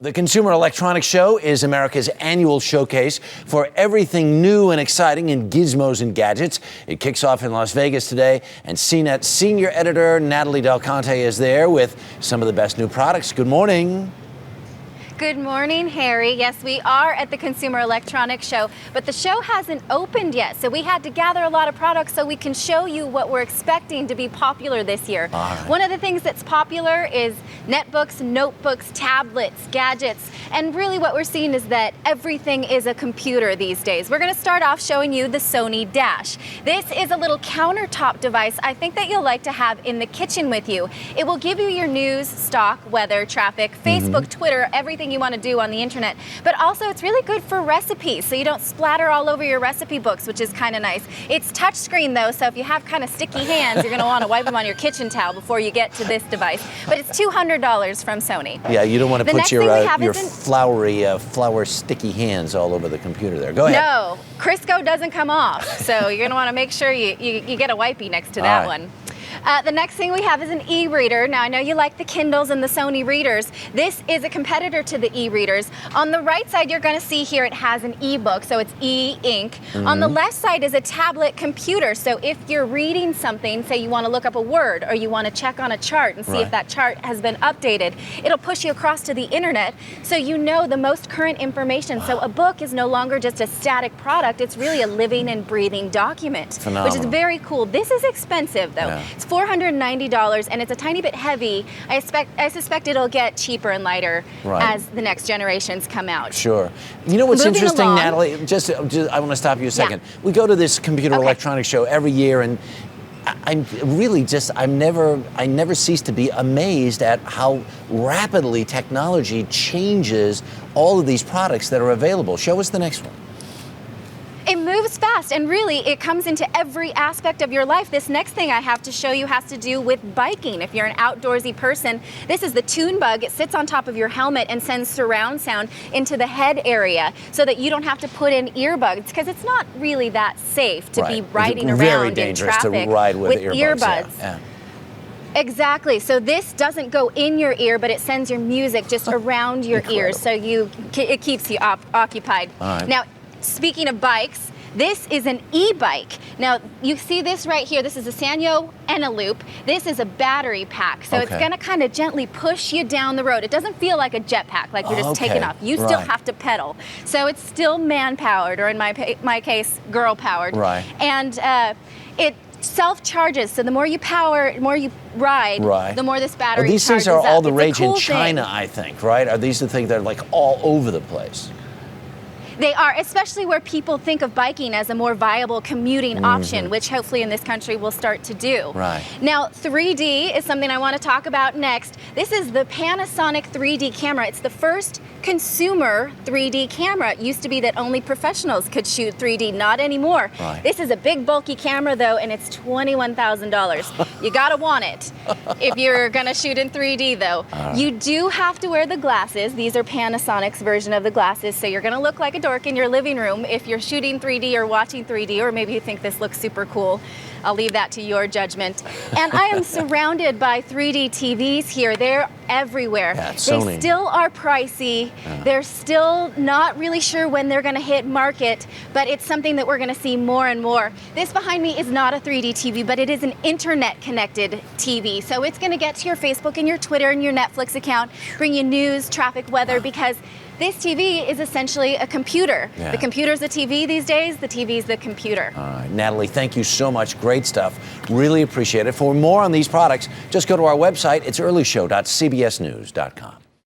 The Consumer Electronics Show is America's annual showcase for everything new and exciting in gizmos and gadgets. It kicks off in Las Vegas today, and CNET senior editor Natali Del Conte is there with some of the best new products. Good morning. Good morning, Harry. Yes, we are at the Consumer Electronics Show, but the show hasn't opened yet, so we had to gather a lot of products so we can show you what we're expecting to be popular this year. Right. One of the things that's popular is netbooks, notebooks, tablets, gadgets, and really what we're seeing is that everything is a computer these days. We're going to start off showing you the Sony Dash. This is a little countertop device I think that you'll like to have in the kitchen with you. It will give you your news, stock, weather, traffic, Facebook, Twitter, everything you want to do on the internet, but also it's really good for recipes so you don't splatter all over your recipe books, which is kind of nice. It's touchscreen though, so if you have kind of sticky hands, you're going to want to wipe them on your kitchen towel before you get to this device, but it's $200 from Sony. Yeah, you don't want to put your flour flour sticky hands all over the computer there. Go ahead. No, Crisco doesn't come off, so you're going to want to make sure you get a wipey next to that one. The next thing we have is an e-reader. Now, I know you like the Kindles and the Sony readers. This is a competitor to the e-readers. On the right side, you're going to see here it has an e-book, so it's e-ink. On the left side is a tablet computer, so if you're reading something, say you want to look up a word or you want to check on a chart and see if that chart has been updated, it'll push you across to the internet so you know the most current information. So a book is no longer just a static product, it's really a living and breathing document, which is very cool. This is expensive though. It's $490 and it's a tiny bit heavy. I suspect it'll get cheaper and lighter as the next generations come out. Sure. You know what's interesting, Natali? Just I want to stop you a second. We go to this computer electronics show every year, and I'm really I never cease to be amazed at how rapidly technology changes all of these products that are available. Show us the next one. It moves fast, and really it comes into every aspect of your life. This next thing I have to show you has to do with biking. If you're an outdoorsy person, this is the Tunebug. It sits on top of your helmet and sends surround sound into the head area so that you don't have to put in earbuds, because it's not really that safe to be riding around in traffic to ride with earbuds. Yeah. Exactly. So this doesn't go in your ear, but it sends your music just around your ears, so it keeps you occupied. Now, speaking of bikes, this is an e-bike. Now, you see this right here. This is a SANYO ENELOOP. This is a battery pack, so it's going to kind of gently push you down the road. It doesn't feel like a jetpack, like you're just taking off. You still have to pedal. So it's still man-powered, or in my case, girl-powered. And it self-charges, so the more you ride, the more this battery these charges things are all up. the rage in cool China, I think, right? Are these the things that are like all over the place? They are, especially where people think of biking as a more viable commuting option, which hopefully in this country we'll start to do. Now, 3D is something I want to talk about next. This is the PANASONIC 3D camera. It's the first consumer 3D camera. It used to be that only professionals could shoot 3D, not anymore. This is a big bulky camera though, and it's $21,000. You gotta want it if you're gonna shoot in 3D though. You do have to wear the glasses. These are Panasonic's version of the glasses, so you're gonna look like a dork in your living room if you're shooting 3D or watching 3D, or maybe you think this looks super cool. I'll leave that to your judgment. And I am surrounded by 3D TVs here. They're everywhere. They still are pricey. They're still not really sure when they're going to hit market, but it's something that we're going to see more and more. This behind me is not a 3D TV, but it is an internet-connected TV. So it's going to get to your Facebook and your Twitter and your Netflix account, bring you news, traffic, weather, because this TV is essentially a computer. The computer's the TV these days, the TV's the computer. All right, Natali, thank you so much. Great stuff. Really appreciate it. For more on these products, just go to our website. It's earlyshow.cbsnews.com.